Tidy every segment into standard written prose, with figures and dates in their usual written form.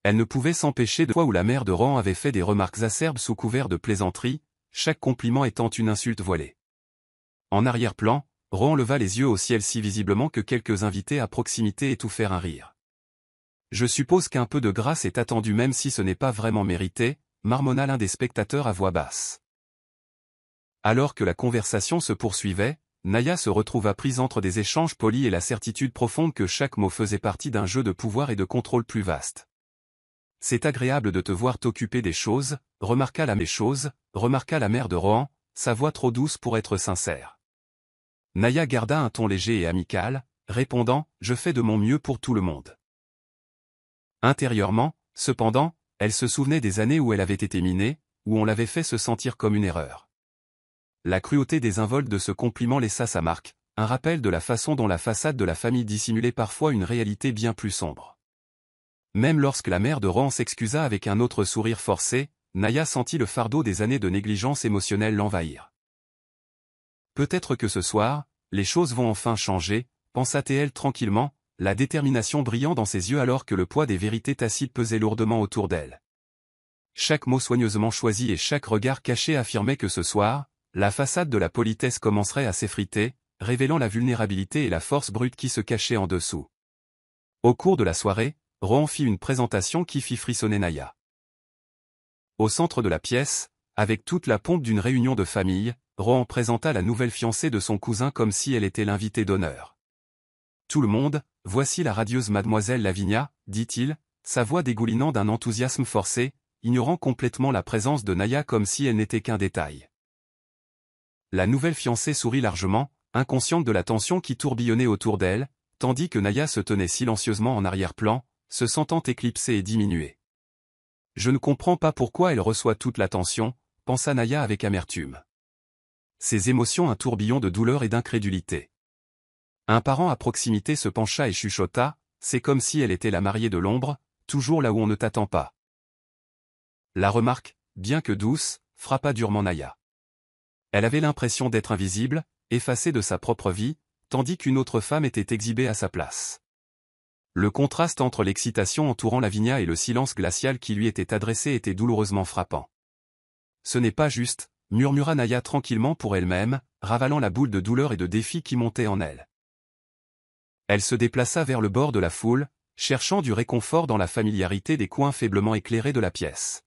Elle ne pouvait s'empêcher de fois où la mère de Rohan avait fait des remarques acerbes sous couvert de plaisanterie, chaque compliment étant une insulte voilée. En arrière-plan, Rohan leva les yeux au ciel si visiblement que quelques invités à proximité étouffèrent un rire. Je suppose qu'un peu de grâce est attendu même si ce n'est pas vraiment mérité, marmonna l'un des spectateurs à voix basse. Alors que la conversation se poursuivait, Naya se retrouva prise entre des échanges polis et la certitude profonde que chaque mot faisait partie d'un jeu de pouvoir et de contrôle plus vaste. C'est agréable de te voir t'occuper des choses, remarqua la mère de Rohan, sa voix trop douce pour être sincère. Naya garda un ton léger et amical, répondant « Je fais de mon mieux pour tout le monde ». Intérieurement, cependant, elle se souvenait des années où elle avait été minée, où on l'avait fait se sentir comme une erreur. La cruauté désinvolte de ce compliment laissa sa marque, un rappel de la façon dont la façade de la famille dissimulait parfois une réalité bien plus sombre. Même lorsque la mère de Rohan s'excusa avec un autre sourire forcé, Naya sentit le fardeau des années de négligence émotionnelle l'envahir. Peut-être que ce soir, les choses vont enfin changer, pensa-t-elle tranquillement, la détermination brillant dans ses yeux alors que le poids des vérités tacites pesait lourdement autour d'elle. Chaque mot soigneusement choisi et chaque regard caché affirmait que ce soir, la façade de la politesse commencerait à s'effriter, révélant la vulnérabilité et la force brute qui se cachaient en dessous. Au cours de la soirée, Rohan fit une présentation qui fit frissonner Naya. Au centre de la pièce, avec toute la pompe d'une réunion de famille, Rohan présenta la nouvelle fiancée de son cousin comme si elle était l'invitée d'honneur. Tout le monde, voici la radieuse mademoiselle Lavinia, dit-il, sa voix dégoulinant d'un enthousiasme forcé, ignorant complètement la présence de Naya comme si elle n'était qu'un détail. La nouvelle fiancée sourit largement, inconsciente de la tension qui tourbillonnait autour d'elle, tandis que Naya se tenait silencieusement en arrière-plan, se sentant éclipsée et diminuée. Je ne comprends pas pourquoi elle reçoit toute l'attention, pensa Naya avec amertume. Ses émotions un tourbillon de douleur et d'incrédulité. Un parent à proximité se pencha et chuchota, c'est comme si elle était la mariée de l'ombre, toujours là où on ne t'attend pas. La remarque, bien que douce, frappa durement Naya. Elle avait l'impression d'être invisible, effacée de sa propre vie, tandis qu'une autre femme était exhibée à sa place. Le contraste entre l'excitation entourant Lavinia et le silence glacial qui lui était adressé était douloureusement frappant. Ce n'est pas juste, murmura Naya tranquillement pour elle-même, ravalant la boule de douleur et de défi qui montait en elle. Elle se déplaça vers le bord de la foule, cherchant du réconfort dans la familiarité des coins faiblement éclairés de la pièce.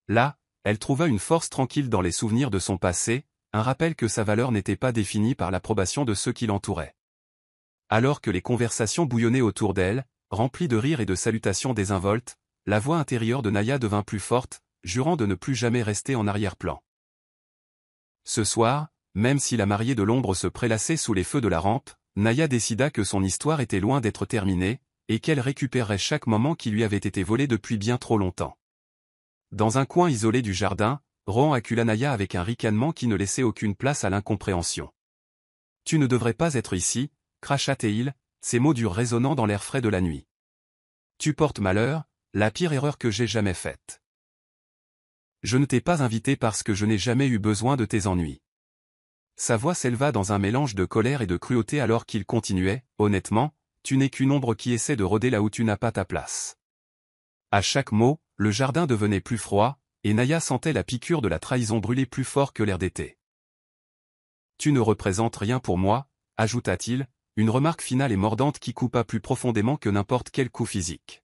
Là, elle trouva une force tranquille dans les souvenirs de son passé, un rappel que sa valeur n'était pas définie par l'approbation de ceux qui l'entouraient. Alors que les conversations bouillonnaient autour d'elle, remplies de rires et de salutations désinvoltes, la voix intérieure de Naya devint plus forte, jurant de ne plus jamais rester en arrière-plan. Ce soir, même si la mariée de l'ombre se prélassait sous les feux de la rampe, Naya décida que son histoire était loin d'être terminée, et qu'elle récupérerait chaque moment qui lui avait été volé depuis bien trop longtemps. Dans un coin isolé du jardin, Rohan accula Naya avec un ricanement qui ne laissait aucune place à l'incompréhension. « Tu ne devrais pas être ici », cracha-t-il, ses mots durs résonnant dans l'air frais de la nuit. « Tu portes malheur, la pire erreur que j'ai jamais faite. Je ne t'ai pas invité parce que je n'ai jamais eu besoin de tes ennuis. » Sa voix s'éleva dans un mélange de colère et de cruauté alors qu'il continuait, « Honnêtement, tu n'es qu'une ombre qui essaie de rôder là où tu n'as pas ta place. » À chaque mot, le jardin devenait plus froid, et Naya sentait la piqûre de la trahison brûler plus fort que l'air d'été. « Tu ne représentes rien pour moi, » ajouta-t-il, une remarque finale et mordante qui coupa plus profondément que n'importe quel coup physique.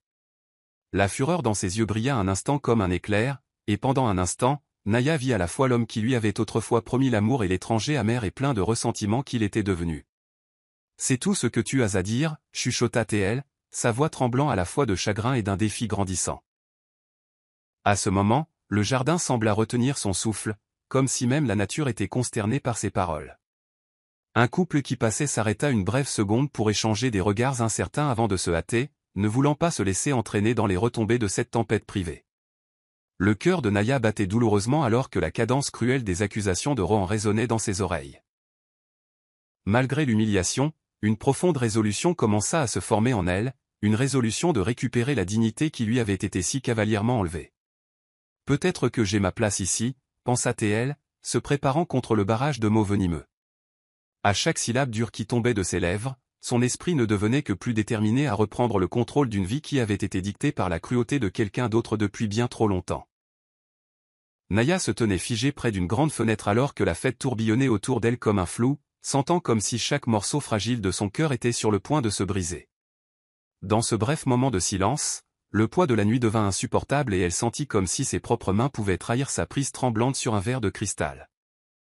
La fureur dans ses yeux brilla un instant comme un éclair, et pendant un instant, Naya vit à la fois l'homme qui lui avait autrefois promis l'amour et l'étranger amer et plein de ressentiment qu'il était devenu. « C'est tout ce que tu as à dire, » chuchota-t-elle, sa voix tremblant à la fois de chagrin et d'un défi grandissant. À ce moment, le jardin sembla retenir son souffle, comme si même la nature était consternée par ses paroles. Un couple qui passait s'arrêta une brève seconde pour échanger des regards incertains avant de se hâter, ne voulant pas se laisser entraîner dans les retombées de cette tempête privée. Le cœur de Naya battait douloureusement alors que la cadence cruelle des accusations de Rohan résonnait dans ses oreilles. Malgré l'humiliation, une profonde résolution commença à se former en elle, une résolution de récupérer la dignité qui lui avait été si cavalièrement enlevée. « Peut-être que j'ai ma place ici, » pensa-t-elle, se préparant contre le barrage de mots venimeux. À chaque syllabe dure qui tombait de ses lèvres, son esprit ne devenait que plus déterminé à reprendre le contrôle d'une vie qui avait été dictée par la cruauté de quelqu'un d'autre depuis bien trop longtemps. Naya se tenait figée près d'une grande fenêtre alors que la fête tourbillonnait autour d'elle comme un flou, sentant comme si chaque morceau fragile de son cœur était sur le point de se briser. Dans ce bref moment de silence, le poids de la nuit devint insupportable et elle sentit comme si ses propres mains pouvaient trahir sa prise tremblante sur un verre de cristal.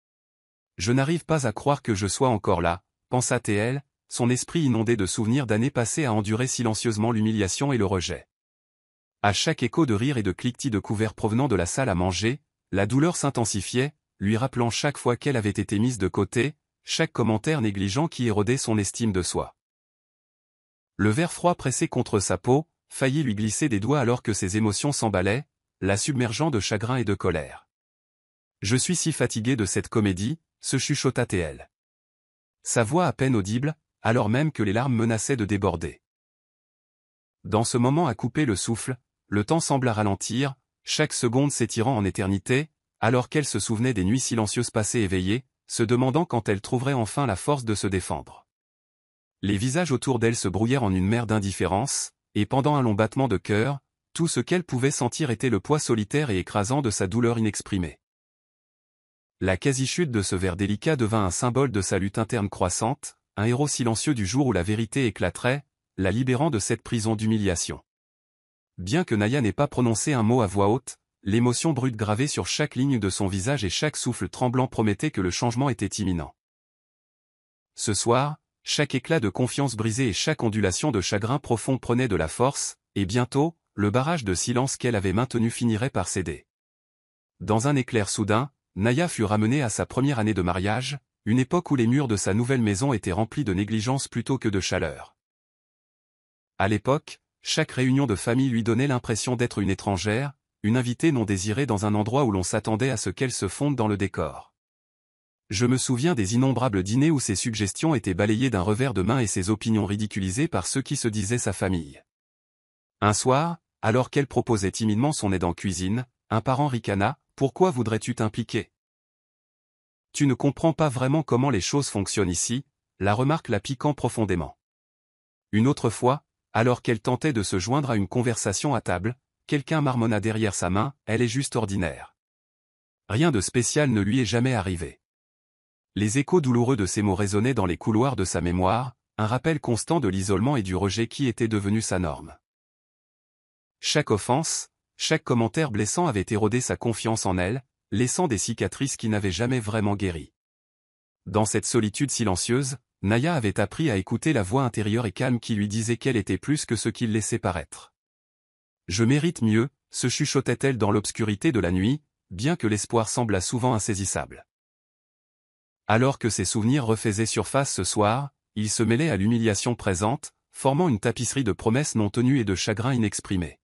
« Je n'arrive pas à croire que je sois encore là », pensa-t-elle, son esprit inondé de souvenirs d'années passées à endurer silencieusement l'humiliation et le rejet. À chaque écho de rire et de cliquetis de couverts provenant de la salle à manger, la douleur s'intensifiait, lui rappelant chaque fois qu'elle avait été mise de côté, chaque commentaire négligent qui érodait son estime de soi. Le verre froid pressé contre sa peau, faillit lui glisser des doigts alors que ses émotions s'emballaient, la submergeant de chagrin et de colère. « Je suis si fatigué de cette comédie », se chuchota-t-elle. Sa voix à peine audible, alors même que les larmes menaçaient de déborder. Dans ce moment à couper le souffle, le temps sembla ralentir, chaque seconde s'étirant en éternité, alors qu'elle se souvenait des nuits silencieuses passées éveillées, se demandant quand elle trouverait enfin la force de se défendre. Les visages autour d'elle se brouillèrent en une mer d'indifférence, et pendant un long battement de cœur, tout ce qu'elle pouvait sentir était le poids solitaire et écrasant de sa douleur inexprimée. La quasi-chute de ce verre délicat devint un symbole de sa lutte interne croissante, un héros silencieux du jour où la vérité éclaterait, la libérant de cette prison d'humiliation. Bien que Naya n'ait pas prononcé un mot à voix haute, l'émotion brute gravée sur chaque ligne de son visage et chaque souffle tremblant promettait que le changement était imminent. Ce soir, chaque éclat de confiance brisé et chaque ondulation de chagrin profond prenait de la force, et bientôt, le barrage de silence qu'elle avait maintenu finirait par céder. Dans un éclair soudain, Naya fut ramenée à sa première année de mariage, une époque où les murs de sa nouvelle maison étaient remplis de négligence plutôt que de chaleur. À l'époque, chaque réunion de famille lui donnait l'impression d'être une étrangère, une invitée non désirée dans un endroit où l'on s'attendait à ce qu'elle se fonde dans le décor. Je me souviens des innombrables dîners où ses suggestions étaient balayées d'un revers de main et ses opinions ridiculisées par ceux qui se disaient sa famille. Un soir, alors qu'elle proposait timidement son aide en cuisine, un parent ricana, « Pourquoi voudrais-tu t'impliquer ? Tu ne comprends pas vraiment comment les choses fonctionnent ici », la remarque la piquant profondément. Une autre fois, alors qu'elle tentait de se joindre à une conversation à table, quelqu'un marmonna derrière sa main, « Elle est juste ordinaire. » Rien de spécial ne lui est jamais arrivé. Les échos douloureux de ces mots résonnaient dans les couloirs de sa mémoire, un rappel constant de l'isolement et du rejet qui était devenu sa norme. Chaque offense, chaque commentaire blessant avait érodé sa confiance en elle, laissant des cicatrices qui n'avaient jamais vraiment guéri. Dans cette solitude silencieuse, Naya avait appris à écouter la voix intérieure et calme qui lui disait qu'elle était plus que ce qu'il laissait paraître. « Je mérite mieux », se chuchotait-elle dans l'obscurité de la nuit, bien que l'espoir semblât souvent insaisissable. Alors que ses souvenirs refaisaient surface ce soir, ils se mêlaient à l'humiliation présente, formant une tapisserie de promesses non tenues et de chagrins inexprimés.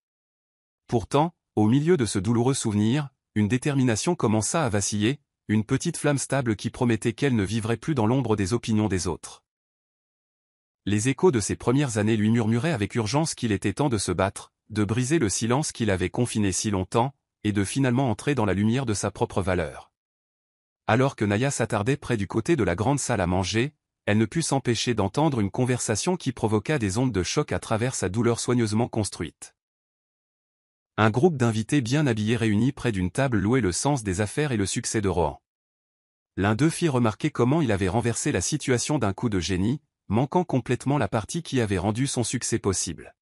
Pourtant, au milieu de ce douloureux souvenir, une détermination commença à vaciller, une petite flamme stable qui promettait qu'elle ne vivrait plus dans l'ombre des opinions des autres. Les échos de ses premières années lui murmuraient avec urgence qu'il était temps de se battre, de briser le silence qui l'avait confiné si longtemps, et de finalement entrer dans la lumière de sa propre valeur. Alors que Naya s'attardait près du côté de la grande salle à manger, elle ne put s'empêcher d'entendre une conversation qui provoqua des ondes de choc à travers sa douleur soigneusement construite. Un groupe d'invités bien habillés réunis près d'une table louait le sens des affaires et le succès de Rohan. L'un d'eux fit remarquer comment il avait renversé la situation d'un coup de génie, manquant complètement la partie qui avait rendu son succès possible.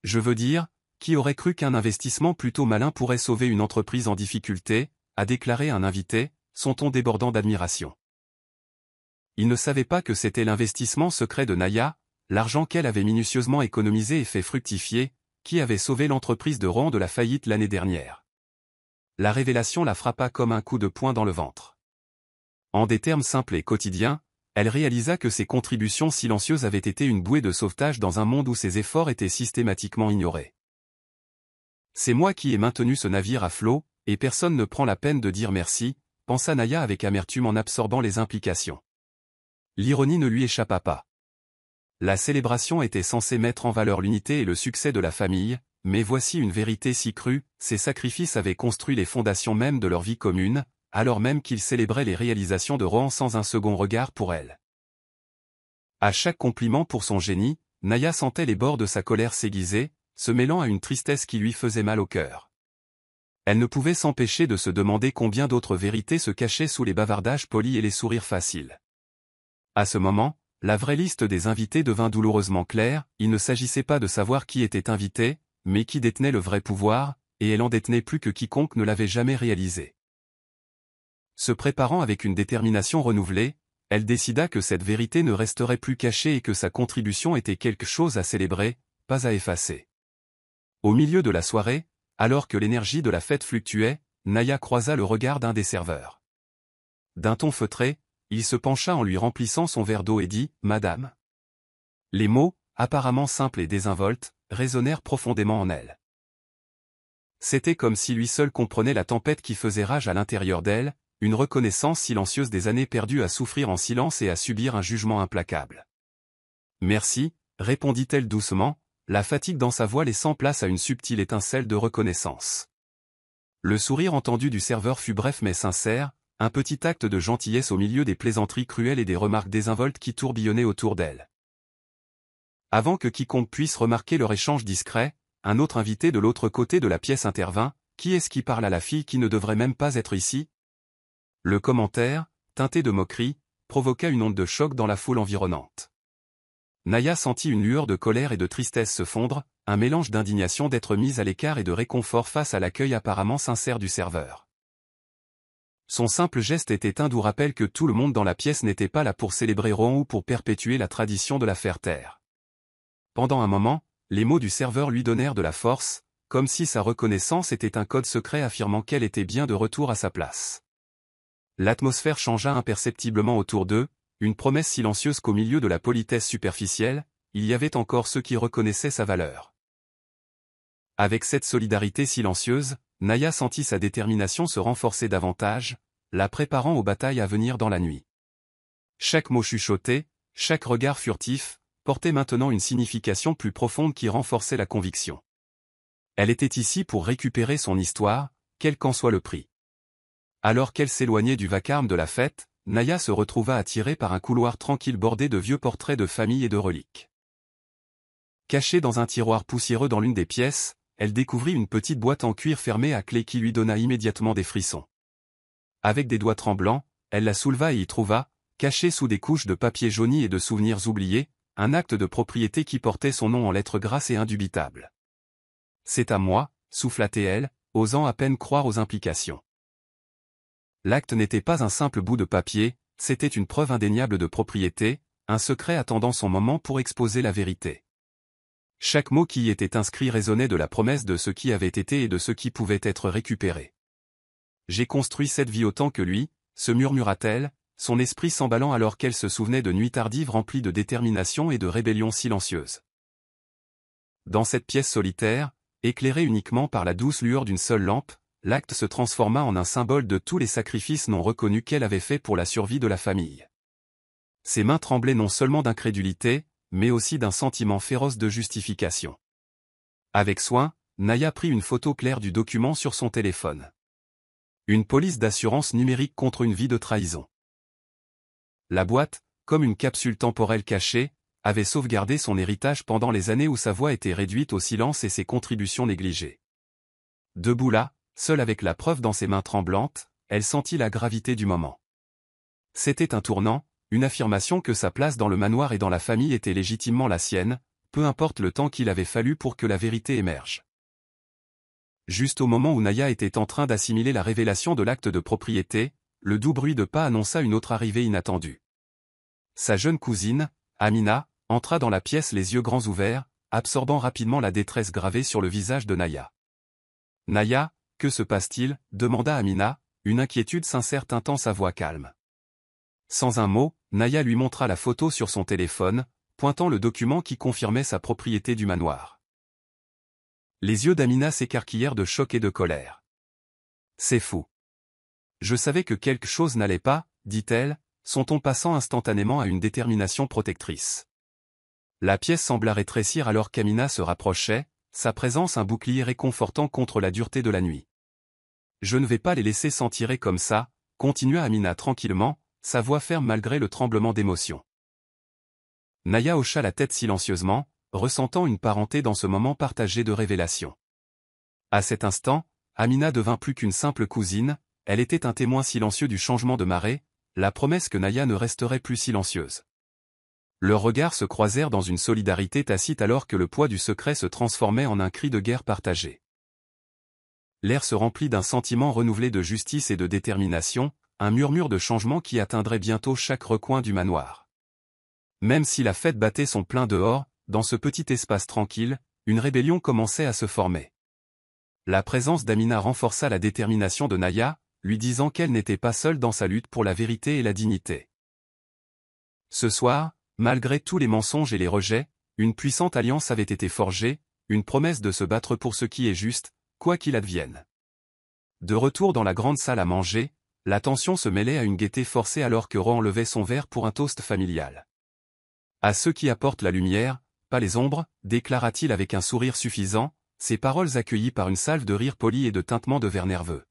Je veux dire, qui aurait cru qu'un investissement plutôt malin pourrait sauver une entreprise en difficulté, a déclaré un invité, son ton débordant d'admiration. Il ne savait pas que c'était l'investissement secret de Naya, l'argent qu'elle avait minutieusement économisé et fait fructifier, qui avait sauvé l'entreprise de Rohan de la faillite l'année dernière. La révélation la frappa comme un coup de poing dans le ventre. En des termes simples et quotidiens, elle réalisa que ses contributions silencieuses avaient été une bouée de sauvetage dans un monde où ses efforts étaient systématiquement ignorés. C'est moi qui ai maintenu ce navire à flot, et personne ne prend la peine de dire merci, pensa Naya avec amertume en absorbant les implications. L'ironie ne lui échappa pas. La célébration était censée mettre en valeur l'unité et le succès de la famille, mais voici une vérité si crue, ces sacrifices avaient construit les fondations même de leur vie commune, alors même qu'ils célébraient les réalisations de Rohan sans un second regard pour elle. À chaque compliment pour son génie, Naya sentait les bords de sa colère s'aiguiser, se mêlant à une tristesse qui lui faisait mal au cœur. Elle ne pouvait s'empêcher de se demander combien d'autres vérités se cachaient sous les bavardages polis et les sourires faciles. À ce moment, la vraie liste des invités devint douloureusement claire, il ne s'agissait pas de savoir qui était invité, mais qui détenait le vrai pouvoir, et elle en détenait plus que quiconque ne l'avait jamais réalisé. Se préparant avec une détermination renouvelée, elle décida que cette vérité ne resterait plus cachée et que sa contribution était quelque chose à célébrer, pas à effacer. Au milieu de la soirée, alors que l'énergie de la fête fluctuait, Naya croisa le regard d'un des serveurs. D'un ton feutré, il se pencha en lui remplissant son verre d'eau et dit « Madame ». Les mots, apparemment simples et désinvoltes, résonnèrent profondément en elle. C'était comme si lui seul comprenait la tempête qui faisait rage à l'intérieur d'elle, une reconnaissance silencieuse des années perdues à souffrir en silence et à subir un jugement implacable. « Merci », répondit-elle doucement, la fatigue dans sa voix laissant place à une subtile étincelle de reconnaissance. Le sourire entendu du serveur fut bref mais sincère, un petit acte de gentillesse au milieu des plaisanteries cruelles et des remarques désinvoltes qui tourbillonnaient autour d'elle. Avant que quiconque puisse remarquer leur échange discret, un autre invité de l'autre côté de la pièce intervint. « Qui est-ce qui parle à la fille qui ne devrait même pas être ici ?» Le commentaire, teinté de moquerie, provoqua une onde de choc dans la foule environnante. Naya sentit une lueur de colère et de tristesse se fondre, un mélange d'indignation d'être mise à l'écart et de réconfort face à l'accueil apparemment sincère du serveur. Son simple geste était un doux rappel que tout le monde dans la pièce n'était pas là pour célébrer Rohan ou pour perpétuer la tradition de la faire taire. Pendant un moment, les mots du serveur lui donnèrent de la force, comme si sa reconnaissance était un code secret affirmant qu'elle était bien de retour à sa place. L'atmosphère changea imperceptiblement autour d'eux, une promesse silencieuse qu'au milieu de la politesse superficielle, il y avait encore ceux qui reconnaissaient sa valeur. Avec cette solidarité silencieuse, Naya sentit sa détermination se renforcer davantage, la préparant aux batailles à venir dans la nuit. Chaque mot chuchoté, chaque regard furtif, portait maintenant une signification plus profonde qui renforçait la conviction. Elle était ici pour récupérer son histoire, quel qu'en soit le prix. Alors qu'elle s'éloignait du vacarme de la fête, Naya se retrouva attirée par un couloir tranquille bordé de vieux portraits de famille et de reliques. Cachée dans un tiroir poussiéreux dans l'une des pièces, elle découvrit une petite boîte en cuir fermée à clé qui lui donna immédiatement des frissons. Avec des doigts tremblants, elle la souleva et y trouva, caché sous des couches de papier jauni et de souvenirs oubliés, un acte de propriété qui portait son nom en lettres grasses et indubitables. « C'est à moi », souffla-t-elle, osant à peine croire aux implications. L'acte n'était pas un simple bout de papier, c'était une preuve indéniable de propriété, un secret attendant son moment pour exposer la vérité. Chaque mot qui y était inscrit résonnait de la promesse de ce qui avait été et de ce qui pouvait être récupéré. « J'ai construit cette vie autant que lui », se murmura-t-elle, son esprit s'emballant alors qu'elle se souvenait de nuits tardives remplies de détermination et de rébellion silencieuse. Dans cette pièce solitaire, éclairée uniquement par la douce lueur d'une seule lampe, l'acte se transforma en un symbole de tous les sacrifices non reconnus qu'elle avait faits pour la survie de la famille. Ses mains tremblaient non seulement d'incrédulité, mais aussi d'un sentiment féroce de justification. Avec soin, Naya prit une photo claire du document sur son téléphone. Une police d'assurance numérique contre une vie de trahison. La boîte, comme une capsule temporelle cachée, avait sauvegardé son héritage pendant les années où sa voix était réduite au silence et ses contributions négligées. Debout là, seule avec la preuve dans ses mains tremblantes, elle sentit la gravité du moment. C'était un tournant, une affirmation que sa place dans le manoir et dans la famille était légitimement la sienne, peu importe le temps qu'il avait fallu pour que la vérité émerge. Juste au moment où Naya était en train d'assimiler la révélation de l'acte de propriété, le doux bruit de pas annonça une autre arrivée inattendue. Sa jeune cousine, Amina, entra dans la pièce les yeux grands ouverts, absorbant rapidement la détresse gravée sur le visage de Naya. « Naya, que se passe-t-il » demanda Amina, une inquiétude sincère teintant sa voix calme. Sans un mot, Naya lui montra la photo sur son téléphone, pointant le document qui confirmait sa propriété du manoir. Les yeux d'Amina s'écarquillèrent de choc et de colère. « C'est fou. Je savais que quelque chose n'allait pas, » dit-elle, son ton passant instantanément à une détermination protectrice. La pièce sembla rétrécir alors qu'Amina se rapprochait, sa présence un bouclier réconfortant contre la dureté de la nuit. « Je ne vais pas les laisser s'en tirer comme ça », continua Amina tranquillement, sa voix ferme malgré le tremblement d'émotion. Naya hocha la tête silencieusement, ressentant une parenté dans ce moment partagé de révélation. À cet instant, Amina devint plus qu'une simple cousine, elle était un témoin silencieux du changement de marée, la promesse que Naya ne resterait plus silencieuse. Leurs regards se croisèrent dans une solidarité tacite alors que le poids du secret se transformait en un cri de guerre partagé. L'air se remplit d'un sentiment renouvelé de justice et de détermination, un murmure de changement qui atteindrait bientôt chaque recoin du manoir. Même si la fête battait son plein dehors, dans ce petit espace tranquille, une rébellion commençait à se former. La présence d'Amina renforça la détermination de Naya, lui disant qu'elle n'était pas seule dans sa lutte pour la vérité et la dignité. Ce soir, malgré tous les mensonges et les rejets, une puissante alliance avait été forgée, une promesse de se battre pour ce qui est juste, quoi qu'il advienne. De retour dans la grande salle à manger, la tension se mêlait à une gaieté forcée alors que Rohan levait son verre pour un toast familial. À ceux qui apportent la lumière, pas les ombres, déclara-t-il avec un sourire suffisant, ses paroles accueillies par une salve de rires polis et de tintements de verre nerveux.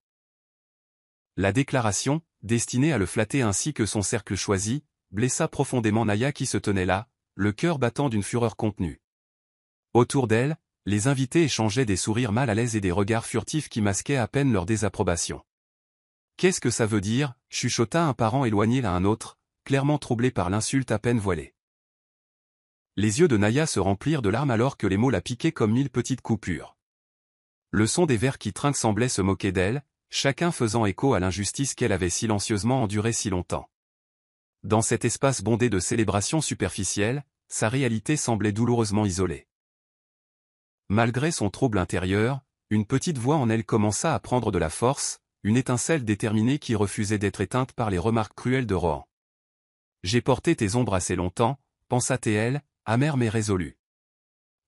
La déclaration, destinée à le flatter ainsi que son cercle choisi, blessa profondément Naya qui se tenait là, le cœur battant d'une fureur contenue. Autour d'elle, les invités échangeaient des sourires mal à l'aise et des regards furtifs qui masquaient à peine leur désapprobation. « Qu'est-ce que ça veut dire » chuchota un parent éloigné l'à un autre, clairement troublé par l'insulte à peine voilée. Les yeux de Naya se remplirent de larmes alors que les mots la piquaient comme 1000 petites coupures. Le son des verres qui trinquent semblait se moquer d'elle, chacun faisant écho à l'injustice qu'elle avait silencieusement endurée si longtemps. Dans cet espace bondé de célébrations superficielles, sa réalité semblait douloureusement isolée. Malgré son trouble intérieur, une petite voix en elle commença à prendre de la force, une étincelle déterminée qui refusait d'être éteinte par les remarques cruelles de Rohan. « J'ai porté tes ombres assez longtemps, pensa-t-elle, amère mais résolue. »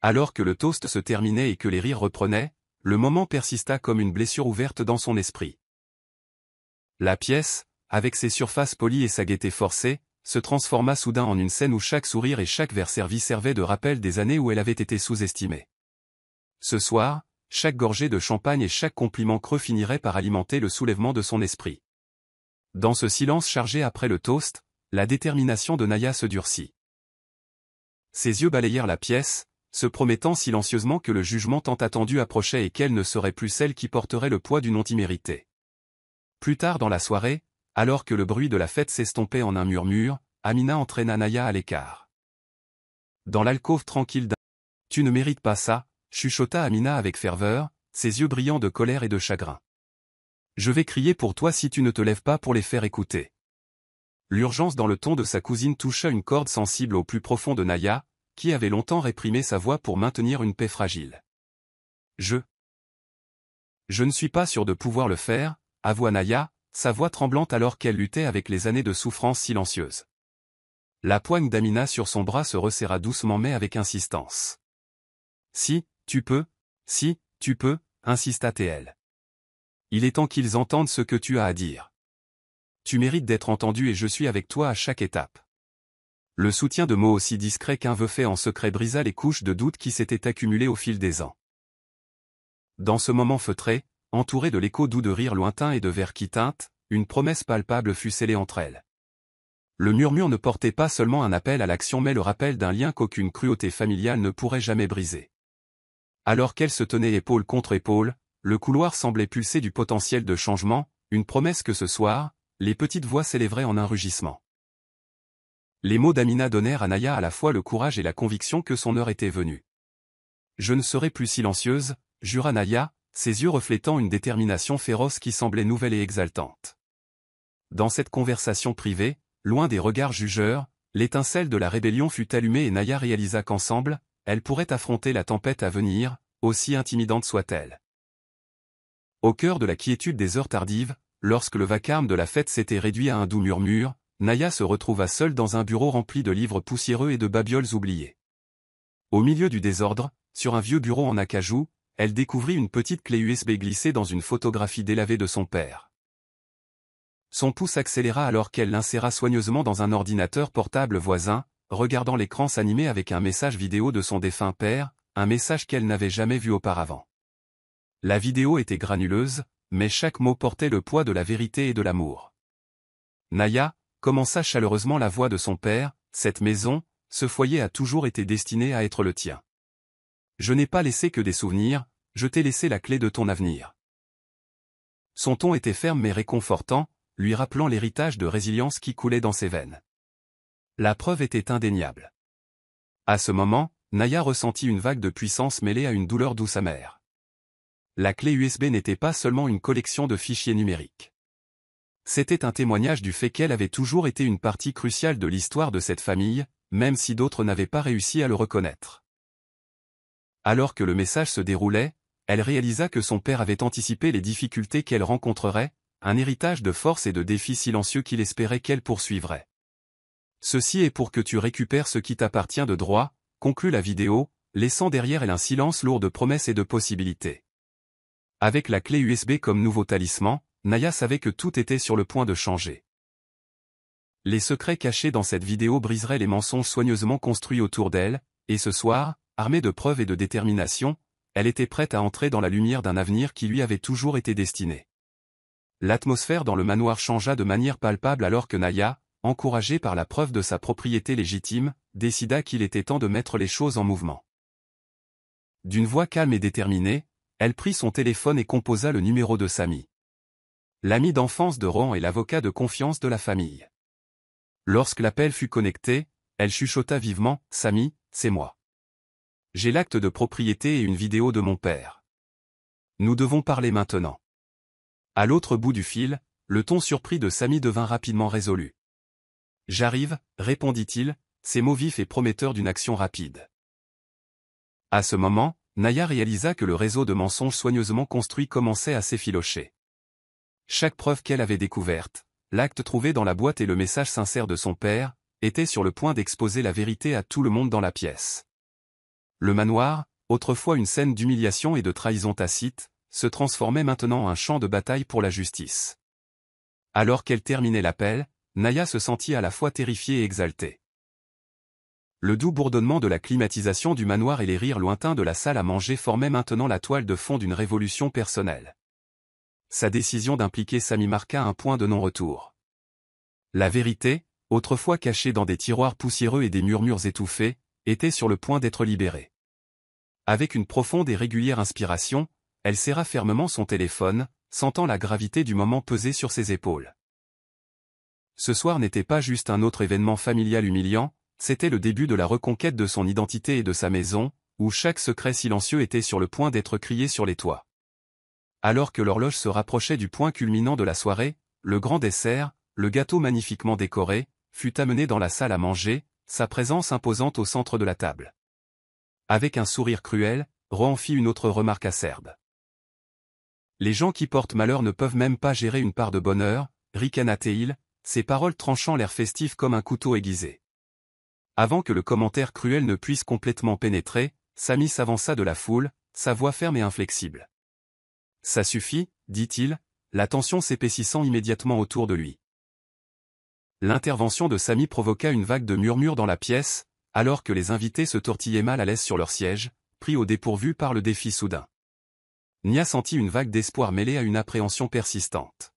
Alors que le toast se terminait et que les rires reprenaient, le moment persista comme une blessure ouverte dans son esprit. La pièce, avec ses surfaces polies et sa gaieté forcée, se transforma soudain en une scène où chaque sourire et chaque verre servi servait de rappel des années où elle avait été sous-estimée. Ce soir, chaque gorgée de champagne et chaque compliment creux finirait par alimenter le soulèvement de son esprit. Dans ce silence chargé après le toast, la détermination de Naya se durcit. Ses yeux balayèrent la pièce, se promettant silencieusement que le jugement tant attendu approchait et qu'elle ne serait plus celle qui porterait le poids d'une honte imméritée. Plus tard dans la soirée, alors que le bruit de la fête s'estompait en un murmure, Amina entraîna Naya à l'écart. Dans l'alcôve tranquille d'un « Tu ne mérites pas ça », chuchota Amina avec ferveur, ses yeux brillants de colère et de chagrin. « Je vais crier pour toi si tu ne te lèves pas pour les faire écouter. » L'urgence dans le ton de sa cousine toucha une corde sensible au plus profond de Naya, qui avait longtemps réprimé sa voix pour maintenir une paix fragile. « Je ne suis pas sûr de pouvoir le faire », avoua Naya, sa voix tremblante alors qu'elle luttait avec les années de souffrance silencieuse. La poigne d'Amina sur son bras se resserra doucement mais avec insistance. « Si, tu peux, insista-t-elle. Il est temps qu'ils entendent ce que tu as à dire. Tu mérites d'être entendu et je suis avec toi à chaque étape. » Le soutien de mots aussi discret qu'un vœu fait en secret brisa les couches de doute qui s'étaient accumulées au fil des ans. Dans ce moment feutré, entouré de l'écho doux de rires lointains et de verres qui tintent, une promesse palpable fut scellée entre elles. Le murmure ne portait pas seulement un appel à l'action mais le rappel d'un lien qu'aucune cruauté familiale ne pourrait jamais briser. Alors qu'elles se tenaient épaule contre épaule, le couloir semblait pulser du potentiel de changement, une promesse que ce soir, les petites voix s'élèveraient en un rugissement. Les mots d'Amina donnèrent à Naya à la fois le courage et la conviction que son heure était venue. « Je ne serai plus silencieuse », jura Naya, ses yeux reflétant une détermination féroce qui semblait nouvelle et exaltante. Dans cette conversation privée, loin des regards jugeurs, l'étincelle de la rébellion fut allumée et Naya réalisa qu'ensemble, elle pourrait affronter la tempête à venir, aussi intimidante soit-elle. Au cœur de la quiétude des heures tardives, lorsque le vacarme de la fête s'était réduit à un doux murmure, Naya se retrouva seule dans un bureau rempli de livres poussiéreux et de babioles oubliées. Au milieu du désordre, sur un vieux bureau en acajou, elle découvrit une petite clé USB glissée dans une photographie délavée de son père. Son pouce accéléra alors qu'elle l'inséra soigneusement dans un ordinateur portable voisin, regardant l'écran s'animer avec un message vidéo de son défunt père, un message qu'elle n'avait jamais vu auparavant. La vidéo était granuleuse, mais chaque mot portait le poids de la vérité et de l'amour. « Naya », commença chaleureusement la voix de son père, « cette maison, ce foyer a toujours été destiné à être le tien. Je n'ai pas laissé que des souvenirs, je t'ai laissé la clé de ton avenir. Son ton était ferme mais réconfortant, lui rappelant l'héritage de résilience qui coulait dans ses veines. La preuve était indéniable. À ce moment, Naya ressentit une vague de puissance mêlée à une douleur douce amère. La clé USB n'était pas seulement une collection de fichiers numériques. C'était un témoignage du fait qu'elle avait toujours été une partie cruciale de l'histoire de cette famille, même si d'autres n'avaient pas réussi à le reconnaître. Alors que le message se déroulait, elle réalisa que son père avait anticipé les difficultés qu'elle rencontrerait, un héritage de force et de défis silencieux qu'il espérait qu'elle poursuivrait. Ceci est pour que tu récupères ce qui t'appartient de droit, conclut la vidéo, laissant derrière elle un silence lourd de promesses et de possibilités. Avec la clé USB comme nouveau talisman, Naya savait que tout était sur le point de changer. Les secrets cachés dans cette vidéo briseraient les mensonges soigneusement construits autour d'elle, et ce soir, armée de preuves et de détermination, elle était prête à entrer dans la lumière d'un avenir qui lui avait toujours été destiné. L'atmosphère dans le manoir changea de manière palpable alors que Naya, encouragée par la preuve de sa propriété légitime, décida qu'il était temps de mettre les choses en mouvement. D'une voix calme et déterminée, elle prit son téléphone et composa le numéro de Samy. L'ami d'enfance de Rohan et l'avocat de confiance de la famille. Lorsque l'appel fut connecté, elle chuchota vivement, « Samy, c'est moi. J'ai l'acte de propriété et une vidéo de mon père. Nous devons parler maintenant. » À l'autre bout du fil, le ton surpris de Samy devint rapidement résolu. « J'arrive, » répondit-il, ses mots vifs et prometteurs d'une action rapide. À ce moment, Naya réalisa que le réseau de mensonges soigneusement construit commençait à s'effilocher. Chaque preuve qu'elle avait découverte, l'acte trouvé dans la boîte et le message sincère de son père, étaient sur le point d'exposer la vérité à tout le monde dans la pièce. Le manoir, autrefois une scène d'humiliation et de trahison tacite, se transformait maintenant en un champ de bataille pour la justice. Alors qu'elle terminait l'appel, Naya se sentit à la fois terrifiée et exaltée. Le doux bourdonnement de la climatisation du manoir et les rires lointains de la salle à manger formaient maintenant la toile de fond d'une révolution personnelle. Sa décision d'impliquer Samy marqua un point de non-retour. La vérité, autrefois cachée dans des tiroirs poussiéreux et des murmures étouffés, était sur le point d'être libérée. Avec une profonde et régulière inspiration, elle serra fermement son téléphone, sentant la gravité du moment peser sur ses épaules. Ce soir n'était pas juste un autre événement familial humiliant, c'était le début de la reconquête de son identité et de sa maison, où chaque secret silencieux était sur le point d'être crié sur les toits. Alors que l'horloge se rapprochait du point culminant de la soirée, le grand dessert, le gâteau magnifiquement décoré, fut amené dans la salle à manger, sa présence imposante au centre de la table. Avec un sourire cruel, Rohan fit une autre remarque acerbe. Les gens qui portent malheur ne peuvent même pas gérer une part de bonheur, ricana-t-il, ses paroles tranchant l'air festif comme un couteau aiguisé. Avant que le commentaire cruel ne puisse complètement pénétrer, Samy s'avança de la foule, sa voix ferme et inflexible. « Ça suffit, » dit-il, la tension s'épaississant immédiatement autour de lui. L'intervention de Samy provoqua une vague de murmures dans la pièce, alors que les invités se tortillaient mal à l'aise sur leur siège, pris au dépourvu par le défi soudain. Nia sentit une vague d'espoir mêlée à une appréhension persistante.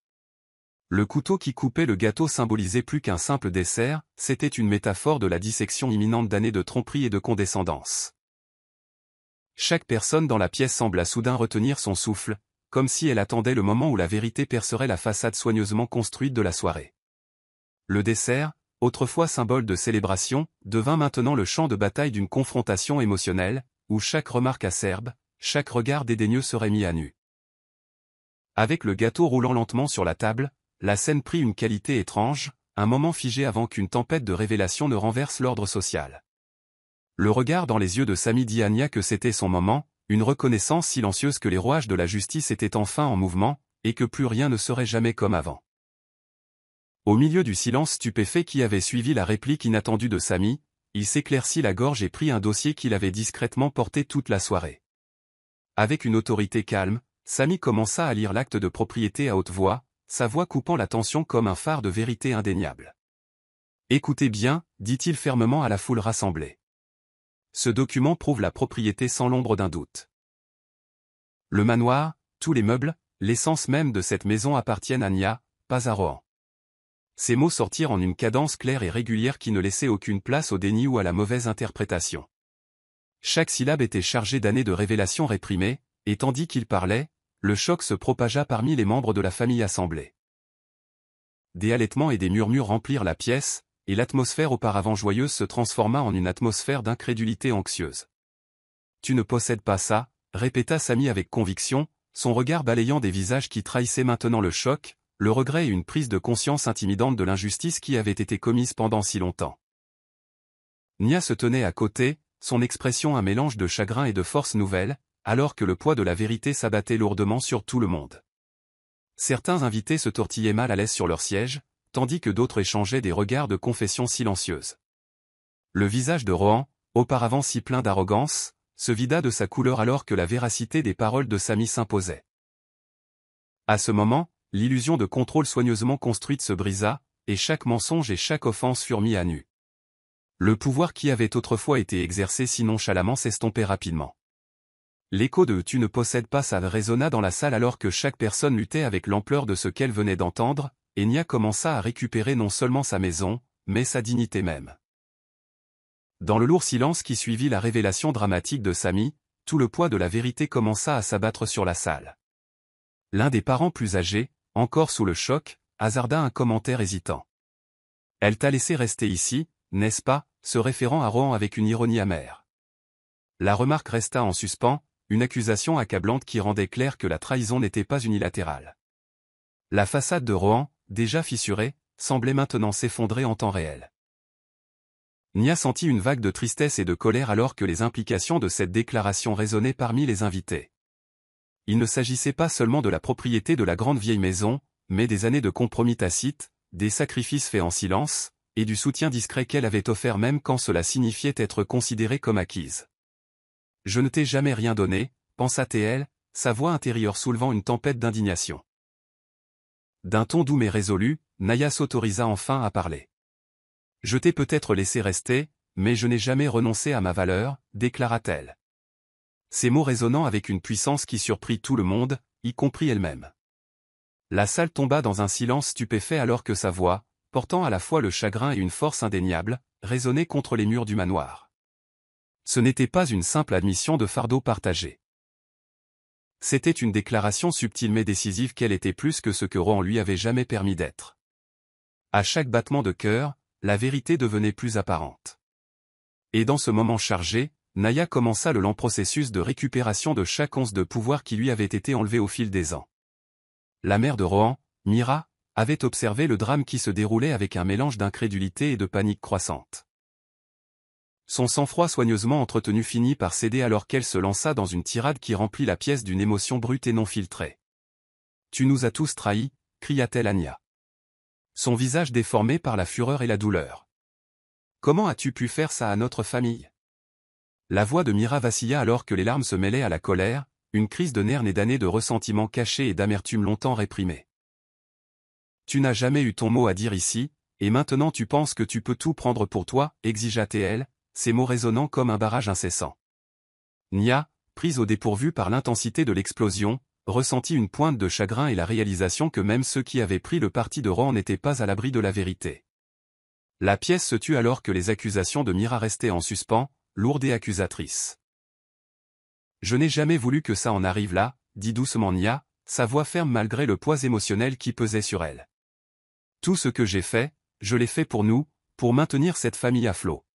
Le couteau qui coupait le gâteau symbolisait plus qu'un simple dessert, c'était une métaphore de la dissection imminente d'années de tromperie et de condescendance. Chaque personne dans la pièce sembla soudain retenir son souffle, comme si elle attendait le moment où la vérité percerait la façade soigneusement construite de la soirée. Le dessert, autrefois symbole de célébration, devint maintenant le champ de bataille d'une confrontation émotionnelle, où chaque remarque acerbe, chaque regard dédaigneux serait mis à nu. Avec le gâteau roulant lentement sur la table, la scène prit une qualité étrange, un moment figé avant qu'une tempête de révélations ne renverse l'ordre social. Le regard dans les yeux de Samy dit à Nia que c'était son moment, une reconnaissance silencieuse que les rouages de la justice étaient enfin en mouvement, et que plus rien ne serait jamais comme avant. Au milieu du silence stupéfait qui avait suivi la réplique inattendue de Samy, il s'éclaircit la gorge et prit un dossier qu'il avait discrètement porté toute la soirée. Avec une autorité calme, Samy commença à lire l'acte de propriété à haute voix, sa voix coupant la tension comme un phare de vérité indéniable. « Écoutez bien, » dit-il fermement à la foule rassemblée. Ce document prouve la propriété sans l'ombre d'un doute. Le manoir, tous les meubles, l'essence même de cette maison appartiennent à Nia, pas à Rohan. Ces mots sortirent en une cadence claire et régulière qui ne laissait aucune place au déni ou à la mauvaise interprétation. Chaque syllabe était chargée d'années de révélations réprimées, et tandis qu'il parlait, le choc se propagea parmi les membres de la famille assemblée. Des halètements et des murmures remplirent la pièce, et l'atmosphère auparavant joyeuse se transforma en une atmosphère d'incrédulité anxieuse. « Tu ne possèdes pas ça », répéta Samy avec conviction, son regard balayant des visages qui trahissaient maintenant le choc, le regret et une prise de conscience intimidante de l'injustice qui avait été commise pendant si longtemps. Nia se tenait à côté, son expression un mélange de chagrin et de force nouvelle, alors que le poids de la vérité s'abattait lourdement sur tout le monde. Certains invités se tortillaient mal à l'aise sur leur siège, tandis que d'autres échangeaient des regards de confession silencieuses. Le visage de Rohan, auparavant si plein d'arrogance, se vida de sa couleur alors que la véracité des paroles de Samy s'imposait. À ce moment, l'illusion de contrôle soigneusement construite se brisa, et chaque mensonge et chaque offense furent mis à nu. Le pouvoir qui avait autrefois été exercé si nonchalamment s'estompait rapidement. L'écho de « tu ne possèdes pas ça » résonna dans la salle alors que chaque personne luttait avec l'ampleur de ce qu'elle venait d'entendre, et Nia commença à récupérer non seulement sa maison, mais sa dignité même. Dans le lourd silence qui suivit la révélation dramatique de Samy, tout le poids de la vérité commença à s'abattre sur la salle. L'un des parents plus âgés, encore sous le choc, hasarda un commentaire hésitant. « Elle t'a laissé rester ici, n'est-ce pas ?» se référant à Rohan avec une ironie amère. La remarque resta en suspens, une accusation accablante qui rendait clair que la trahison n'était pas unilatérale. La façade de Rohan, déjà fissurée, semblait maintenant s'effondrer en temps réel. Nia sentit une vague de tristesse et de colère alors que les implications de cette déclaration résonnaient parmi les invités. Il ne s'agissait pas seulement de la propriété de la grande vieille maison, mais des années de compromis tacites, des sacrifices faits en silence, et du soutien discret qu'elle avait offert même quand cela signifiait être considérée comme acquise. « Je ne t'ai jamais rien donné », pensa-t-elle, sa voix intérieure soulevant une tempête d'indignation. D'un ton doux mais résolu, Naya s'autorisa enfin à parler. « Je t'ai peut-être laissé rester, mais je n'ai jamais renoncé à ma valeur, déclara-t-elle. Ces mots résonnant avec une puissance qui surprit tout le monde, y compris elle-même. La salle tomba dans un silence stupéfait alors que sa voix, portant à la fois le chagrin et une force indéniable, résonnait contre les murs du manoir. Ce n'était pas une simple admission de fardeau partagé. C'était une déclaration subtile mais décisive qu'elle était plus que ce que Rohan lui avait jamais permis d'être. À chaque battement de cœur, la vérité devenait plus apparente. Et dans ce moment chargé, Naya commença le lent processus de récupération de chaque once de pouvoir qui lui avait été enlevé au fil des ans. La mère de Rohan, Mira, avait observé le drame qui se déroulait avec un mélange d'incrédulité et de panique croissante. Son sang-froid soigneusement entretenu finit par céder alors qu'elle se lança dans une tirade qui remplit la pièce d'une émotion brute et non filtrée. « Tu nous as tous trahis », cria-t-elle à Nia. Son visage déformé par la fureur et la douleur. « Comment as-tu pu faire ça à notre famille ?» La voix de Mira vacilla alors que les larmes se mêlaient à la colère, une crise de nerfs née d'années de ressentiments cachés et d'amertume longtemps réprimée. « Tu n'as jamais eu ton mot à dire ici, et maintenant tu penses que tu peux tout prendre pour toi, exigea-t-elle, ses mots résonnant comme un barrage incessant. Nia, prise au dépourvu par l'intensité de l'explosion, ressentit une pointe de chagrin et la réalisation que même ceux qui avaient pris le parti de Rohan n'étaient pas à l'abri de la vérité. La pièce se tut alors que les accusations de Mira restaient en suspens, lourdes et accusatrices. « Je n'ai jamais voulu que ça en arrive là, » dit doucement Nia, sa voix ferme malgré le poids émotionnel qui pesait sur elle. « Tout ce que j'ai fait, je l'ai fait pour nous, pour maintenir cette famille à flot. »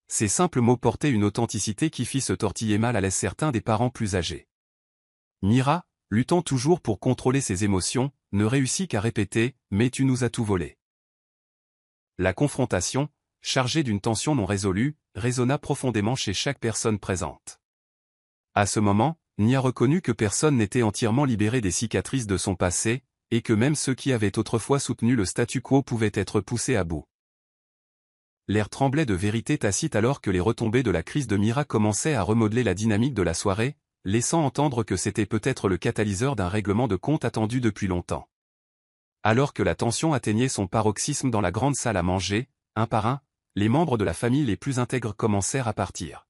Ces simples mots portaient une authenticité qui fit se tortiller mal à l'aise certains des parents plus âgés. Mira, luttant toujours pour contrôler ses émotions, ne réussit qu'à répéter « Mais tu nous as tout volé ». La confrontation, chargée d'une tension non résolue, résonna profondément chez chaque personne présente. À ce moment, Nia reconnut que personne n'était entièrement libéré des cicatrices de son passé, et que même ceux qui avaient autrefois soutenu le statu quo pouvaient être poussés à bout. L'air tremblait de vérité tacite alors que les retombées de la crise de Mira commençaient à remodeler la dynamique de la soirée, laissant entendre que c'était peut-être le catalyseur d'un règlement de compte attendu depuis longtemps. Alors que la tension atteignait son paroxysme dans la grande salle à manger, un par un, les membres de la famille les plus intègres commencèrent à partir.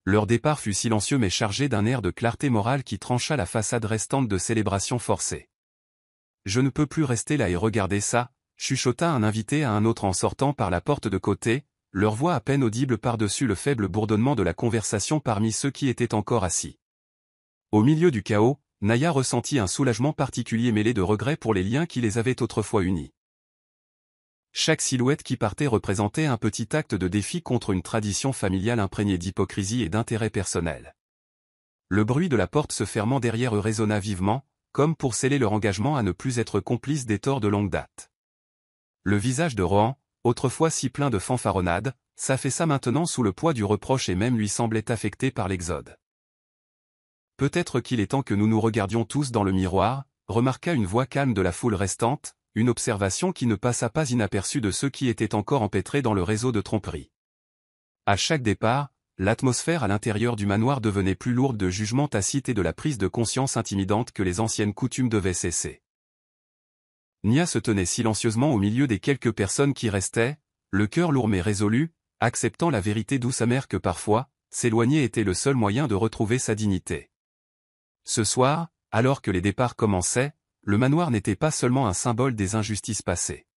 Leur départ fut silencieux mais chargé d'un air de clarté morale qui trancha la façade restante de célébration forcée. « Je ne peux plus rester là et regarder ça », chuchota un invité à un autre en sortant par la porte de côté, leur voix à peine audible par-dessus le faible bourdonnement de la conversation parmi ceux qui étaient encore assis. Au milieu du chaos, Naya ressentit un soulagement particulier mêlé de regret pour les liens qui les avaient autrefois unis. Chaque silhouette qui partait représentait un petit acte de défi contre une tradition familiale imprégnée d'hypocrisie et d'intérêt personnel. Le bruit de la porte se fermant derrière eux résonna vivement, comme pour sceller leur engagement à ne plus être complices des torts de longue date. Le visage de Rohan, autrefois si plein de fanfaronnades, s'affaissa maintenant sous le poids du reproche et même lui semblait affecté par l'exode. « Peut-être qu'il est temps que nous nous regardions tous dans le miroir », remarqua une voix calme de la foule restante, une observation qui ne passa pas inaperçue de ceux qui étaient encore empêtrés dans le réseau de tromperie. À chaque départ, l'atmosphère à l'intérieur du manoir devenait plus lourde de jugements tacites et de la prise de conscience intimidante que les anciennes coutumes devaient cesser. Nia se tenait silencieusement au milieu des quelques personnes qui restaient, le cœur lourd mais résolu, acceptant la vérité douce amère que parfois, s'éloigner était le seul moyen de retrouver sa dignité. Ce soir, alors que les départs commençaient, le manoir n'était pas seulement un symbole des injustices passées.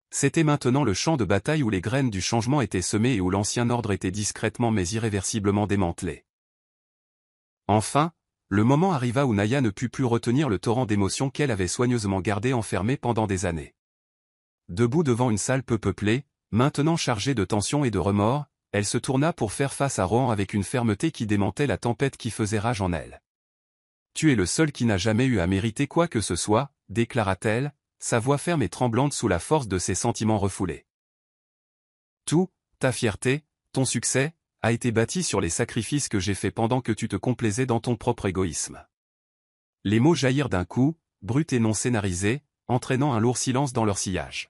C'était maintenant le champ de bataille où les graines du changement étaient semées et où l'ancien ordre était discrètement mais irréversiblement démantelé. Enfin, le moment arriva où Naya ne put plus retenir le torrent d'émotions qu'elle avait soigneusement gardé enfermé pendant des années. Debout devant une salle peu peuplée, maintenant chargée de tension et de remords, elle se tourna pour faire face à Rohan avec une fermeté qui démentait la tempête qui faisait rage en elle. « Tu es le seul qui n'a jamais eu à mériter quoi que ce soit, » déclara-t-elle, sa voix ferme et tremblante sous la force de ses sentiments refoulés. « Tout, ta fierté, ton succès, a été bâti sur les sacrifices que j'ai faits pendant que tu te complaisais dans ton propre égoïsme. » Les mots jaillirent d'un coup, bruts et non scénarisés, entraînant un lourd silence dans leur sillage.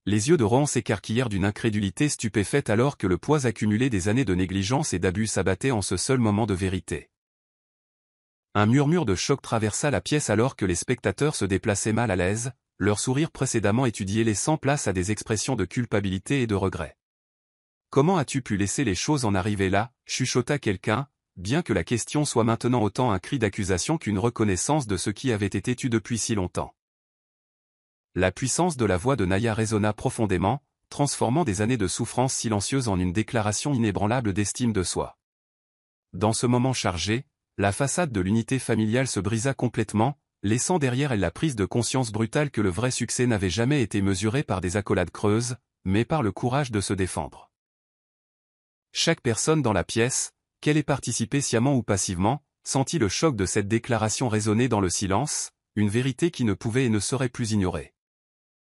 Les yeux de Rohan s'écarquillèrent d'une incrédulité stupéfaite alors que le poids accumulé des années de négligence et d'abus s'abattait en ce seul moment de vérité. Un murmure de choc traversa la pièce alors que les spectateurs se déplaçaient mal à l'aise, leur sourire précédemment étudié laissant place à des expressions de culpabilité et de regret. « Comment as-tu pu laisser les choses en arriver là » chuchota quelqu'un, bien que la question soit maintenant autant un cri d'accusation qu'une reconnaissance de ce qui avait été tu depuis si longtemps. La puissance de la voix de Naya résonna profondément, transformant des années de souffrance silencieuse en une déclaration inébranlable d'estime de soi. Dans ce moment chargé, la façade de l'unité familiale se brisa complètement, laissant derrière elle la prise de conscience brutale que le vrai succès n'avait jamais été mesuré par des accolades creuses, mais par le courage de se défendre. Chaque personne dans la pièce, qu'elle ait participé sciemment ou passivement, sentit le choc de cette déclaration résonner dans le silence, une vérité qui ne pouvait et ne serait plus ignorée.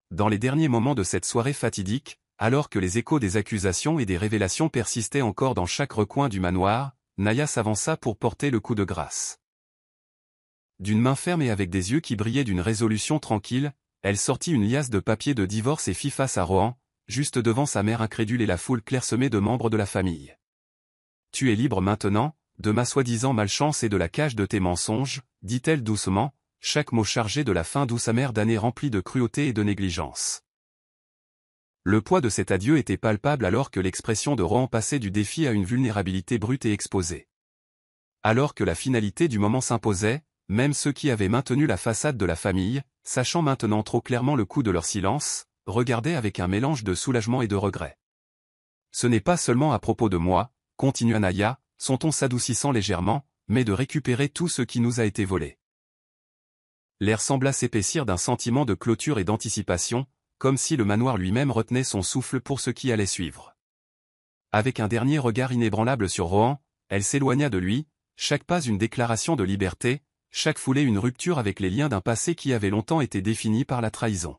Dans les derniers moments de cette soirée fatidique, alors que les échos des accusations et des révélations persistaient encore dans chaque recoin du manoir, Naya s'avança pour porter le coup de grâce. D'une main ferme et avec des yeux qui brillaient d'une résolution tranquille, elle sortit une liasse de papiers de divorce et fit face à Rohan, juste devant sa mère incrédule et la foule clairsemée de membres de la famille. « Tu es libre maintenant, de ma soi-disant malchance et de la cage de tes mensonges, » dit-elle doucement, chaque mot chargé de la fin douce amère d'années remplies de cruauté et de négligence. Le poids de cet adieu était palpable alors que l'expression de Rohan passait du défi à une vulnérabilité brute et exposée. Alors que la finalité du moment s'imposait, même ceux qui avaient maintenu la façade de la famille, sachant maintenant trop clairement le coût de leur silence, regardaient avec un mélange de soulagement et de regret. « Ce n'est pas seulement à propos de moi, » continua Naya, son ton s'adoucissant légèrement, mais de récupérer tout ce qui nous a été volé. L'air sembla s'épaissir d'un sentiment de clôture et d'anticipation, comme si le manoir lui-même retenait son souffle pour ce qui allait suivre. Avec un dernier regard inébranlable sur Rohan, elle s'éloigna de lui, chaque pas une déclaration de liberté, chaque foulée une rupture avec les liens d'un passé qui avait longtemps été défini par la trahison.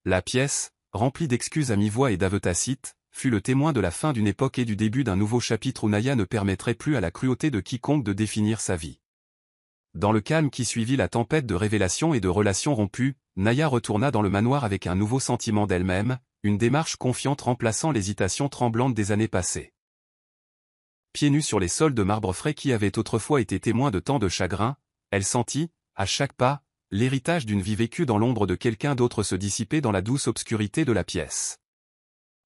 La pièce, remplie d'excuses à mi-voix et d'aveux tacites, fut le témoin de la fin d'une époque et du début d'un nouveau chapitre où Naya ne permettrait plus à la cruauté de quiconque de définir sa vie. Dans le calme qui suivit la tempête de révélations et de relations rompues, Naya retourna dans le manoir avec un nouveau sentiment d'elle-même, une démarche confiante remplaçant l'hésitation tremblante des années passées. Pieds nus sur les sols de marbre frais qui avaient autrefois été témoins de tant de chagrin, elle sentit, à chaque pas, l'héritage d'une vie vécue dans l'ombre de quelqu'un d'autre se dissiper dans la douce obscurité de la pièce.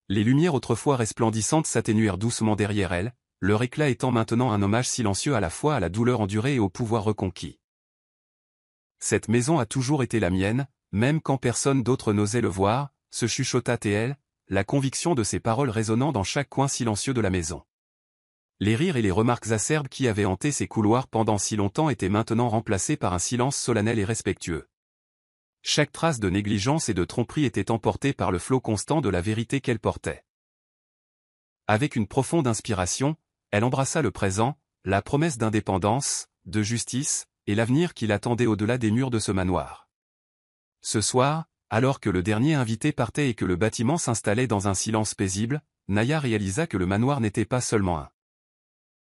Les lumières autrefois resplendissantes s'atténuèrent doucement derrière elle, leur éclat étant maintenant un hommage silencieux à la fois à la douleur endurée et au pouvoir reconquis. Cette maison a toujours été la mienne, même quand personne d'autre n'osait le voir, se chuchota T.L., la conviction de ses paroles résonnant dans chaque coin silencieux de la maison. Les rires et les remarques acerbes qui avaient hanté ces couloirs pendant si longtemps étaient maintenant remplacés par un silence solennel et respectueux. Chaque trace de négligence et de tromperie était emportée par le flot constant de la vérité qu'elle portait. Avec une profonde inspiration, elle embrassa le présent, la promesse d'indépendance, de justice, et l'avenir qui l'attendait au-delà des murs de ce manoir. Ce soir, alors que le dernier invité partait et que le bâtiment s'installait dans un silence paisible, Naya réalisa que le manoir n'était pas seulement un